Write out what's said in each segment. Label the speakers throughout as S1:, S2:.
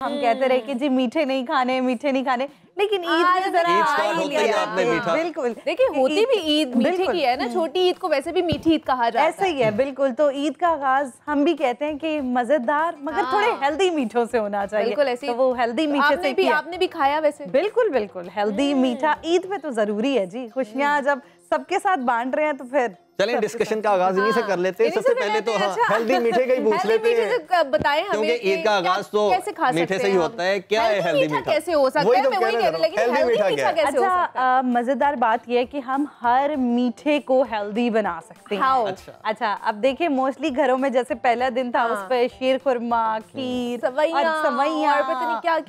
S1: हम कहते रहे कि जी मीठे नहीं खाने, लेकिन ईद में जरा बिल्कुल
S2: देखिए होती भी ईद मीठे की है ना, छोटी ईद को वैसे भी मीठी ईद कहा जाता है।
S1: ऐसे ही है बिल्कुल। तो ईद का आगाज हम भी कहते हैं कि मजेदार मगर थोड़े हेल्दी मीठों से होना चाहिए।
S2: बिल्कुल ऐसे
S1: तो वो हेल्दी मीठे से किया।
S2: आपने भी खाया वैसे?
S1: बिल्कुल हेल्दी मीठा ईद में तो जरूरी है जी। खुशियाँ जब सबके साथ बांट रहे हैं तो फिर
S3: चलें डिस्कशन का आगाज इन्हीं से कर लेते हैं। सबसे पहले तो हेल्दी मीठे का ही पूछ लेते हैं।
S2: बताएं हमें
S3: क्योंकि ईद का आगाज तो मीठे से ही होता है। क्या है हेल्दी मीठा?
S2: कैसे हो सकता है? मैं वही कह रही, लेकिन हेल्दी मीठा कैसे हो सकता है?
S1: मजेदार बात यह है कि हम हर मीठे को हेल्दी बना सकते हैं। अच्छा अब देखिए मोस्टली घरों में जैसे पहला दिन था उस पर शीर खुरमा, खीर, सवैया,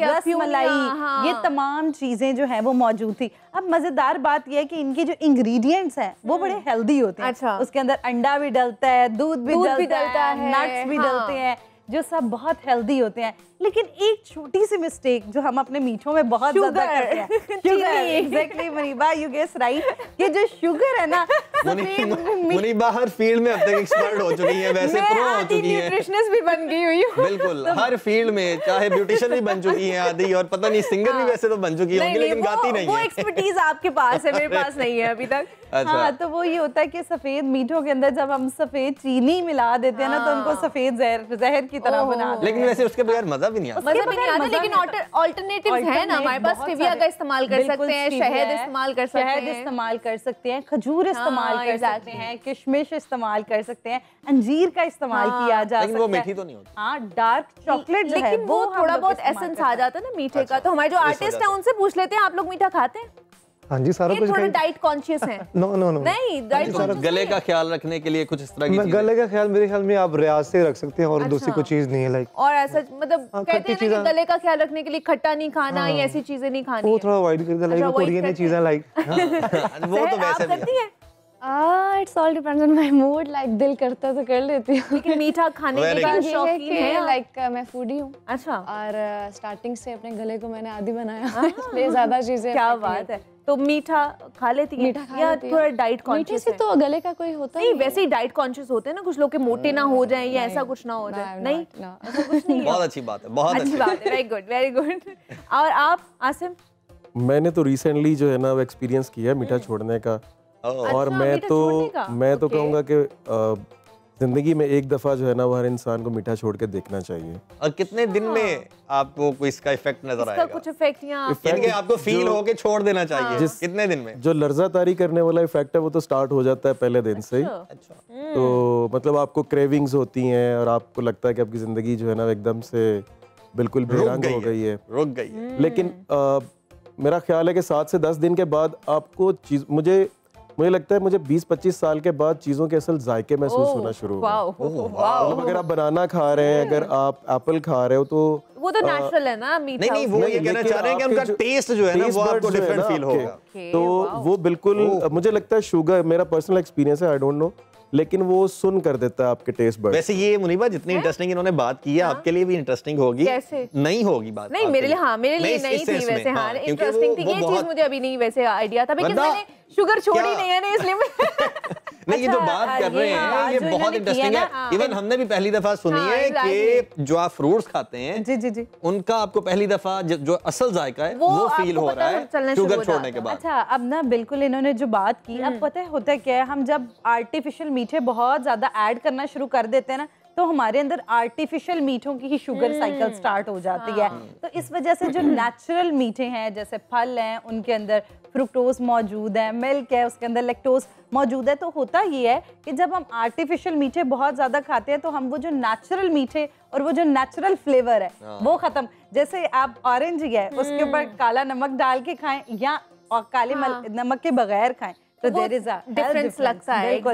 S1: रसमलाई, ये तमाम चीजें जो है वो मौजूद थी। अब मजेदार बात यह है कि इनकी जो इंग्रेडिएंट्स हैं वो बड़े हेल्दी होते हैं। अच्छा। उसके अंदर अंडा भी डलता है, दूध भी डलता है, नट्स भी डलते हैं, जो सब बहुत हेल्दी होते हैं। लेकिन एक छोटी सी मिस्टेक जो हम अपने मीठों में बहुत ज्यादा करते हैं, sugar. Exactly Muneeba, you guess right, कि जो शुगर है ना,
S3: मुनीबा हर फील्ड में अब तक एक्सपर्ट हो चुकी है, वैसे प्रो हो चुकी है,
S2: न्यूट्रिशनिस्ट भी बन गई हुई हूं।
S3: बिल्कुल हर फील्ड में, चाहे ब्यूटिशियन भी बन चुकी है आदि, और पता नहीं सिंगर भी वैसे तो बन चुकी होंगी, लेकिन गाती नहीं है।
S2: वो एक्सपर्टीज आपके पास है, मेरे पास नहीं है अभी तक।
S1: हाँ, तो वो ये होता है कि सफेद मीठों के अंदर जब हम सफेद चीनी मिला देते हैं ना, तो उनको सफेद जहर की तरह बना देते हैं।
S3: लेकिन वैसे उसके बगैर मजा भी नहीं आता।
S2: लेकिन ऑल्टरनेटिव्स है ना हमारे पास। स्टेविया का इस्तेमाल कर सकते हैं, शहद इस्तेमाल कर सकते हैं, खजूर इस्तेमाल कर सकते हैं, किशमिश इस्तेमाल कर सकते हैं, अंजीर का इस्तेमाल किया जा सकता है।
S3: लेकिन वो मीठी तो नहीं होती।
S1: हाँ, डार्क चॉकलेट जो है वो
S2: थोड़ा बहुत एसेंस आ जाता है ना मीठे का। तो हमारे जो आर्टिस्ट हैं उनसे पूछ लेते हैं, आप लोग मीठा खाते हैं?
S4: हाँ जी, सारा कुछ।
S2: थोड़ा डाइट कॉन्शियस है?
S4: नो
S2: नहीं, डाइट कॉन्शियस।
S3: गले का ख्याल रखने के लिए कुछ इस तरह की चीजें?
S4: गले का ख्याल मेरे ख्याल में आप रियाज से रख सकते हैं, और दूसरी कोई चीज नहीं है लाइक।
S2: और ऐसा मतलब कहते हैं ना कि गले का ख्याल रखने के लिए खट्टा नहीं खाना, ये ऐसी चीजें नहीं खानी,
S4: वो थोड़ा अवॉइड करते लाइक कोरियन चीजें लाइक।
S3: वो तो वैसे भी है।
S5: It's all depends on my mood, like दिल करता तो कर लेती हूँ।
S2: लेकिन मीठा खाने का शौकीन है?
S5: लाइक मैं फूडी हूँ।
S2: अच्छा।
S5: और स्टार्टिंग से अपने गले को मैंने आदी बनाया, इसलिए ज्यादा चीजें।
S2: क्या बात है। तो मीठा खा लेती है या थोड़ा डाइट कॉन्शियस
S5: है? तो गले का कोई होता
S2: नहीं, वैसे ही डाइट कॉन्शियस होते हैं ना कुछ लोग के मोटे ना हो जाएं या ऐसा कुछ ना हो जाए। नहीं, ऐसा कुछ नहीं है।
S3: बहुत अच्छी बात है, बहुत अच्छी बात है।
S2: Very good. और आप आसिम?
S6: मैंने तो रिसेंटली जो है ना वो एक्सपीरियंस किया है मीठा छोड़ने का। और मैं तो कहूँगा कि जिंदगी में एक दफा जो है ना वो हर इंसान को मीठा छोड़ के देखना चाहिए।
S3: और कितने दिन में आपको कोई इसका इफेक्ट नजर आएगा?
S2: कुछ इफेक्ट
S3: आपको फील हो के छोड़ देना चाहिए। कितने दिन में?
S6: जो लर्जा तारी करने वाला इफेक्ट है वो तो स्टार्ट हो जाता है पहले दिन से ही। तो मतलब आपको क्रेविंग्स होती हैं और आपको लगता है कि आपकी जिंदगी जो है ना एकदम से बिल्कुल बेरंग हो गई है,
S3: रुक गई है।
S6: लेकिन मेरा ख्याल है कि 7 से 10 दिन के बाद आपको मुझे लगता है मुझे 20-25 साल के बाद चीज़ों के असल जायके महसूस होना शुरू हुए। मतलब अगर आप बनाना खा रहे हैं, अगर आप एप्पल खा रहे हो, तो
S2: वो तो नेचुरल है ना मीठा।
S3: नहीं, वो ये कहना चाह रहे हैं कि उनका टेस्ट जो है ना वो आपको डिफरेंट फील होगा।
S6: तो वो बिल्कुल मुझे लगता है शुगर, मेरा पर्सनल एक्सपीरियंस है, आई डोंट नो, लेकिन वो सुन कर देता है आपके टेस्ट बड्स।
S3: वैसे ये मुनीबा जितनी इंटरेस्टिंग इन्होंने बात की है, आपके लिए भी इंटरेस्टिंग होगी।
S2: कैसे?
S3: नहीं होगी बात?
S2: नहीं, मेरे लिए नहीं थी वैसे। हाँ, इंटरेस्टिंग थी ये चीज, मुझे अभी नहीं वैसे आइडिया था, क्योंकि मैंने शुगर छोड़ी नहीं है ना, इसलिए
S3: नहीं, ये जो बात कर रहे हैं ये बहुत इंटरेस्टिंग है। इवन हमने भी पहली दफा सुनी है कि जो आप फ्रूट्स खाते हैं जी, उनका आपको पहली दफा जो असल जायका है वो फील हो रहा है शुगर छोड़ने के बाद।
S1: अच्छा, अब ना बिल्कुल इन्होंने जो बात की, अब पता है होता क्या है, हम जब आर्टिफिशियल मीठे बहुत ज्यादा ऐड करना शुरू कर देते हैं ना, तो हमारे अंदर आर्टिफिशियल मीठों की ही शुगर साइकिल स्टार्ट हो जाती है। तो इस वजह से जो नेचुरल मीठे हैं, जैसे फल हैं, उनके अंदर फ्रुक्टोज मौजूद है, मिल्क है, उसके अंदर लैक्टोज मौजूद है। तो होता ये है कि जब हम आर्टिफिशियल मीठे बहुत ज़्यादा खाते हैं तो हम वो जो नेचुरल मीठे और वो जो नेचुरल फ्लेवर है वो ख़त्म। जैसे आप ऑरेंज ही है, उसके ऊपर काला नमक डाल के खाएं या काले नमक के बगैर खाएं, तो देयर इज अ डिफरेंस लगता है।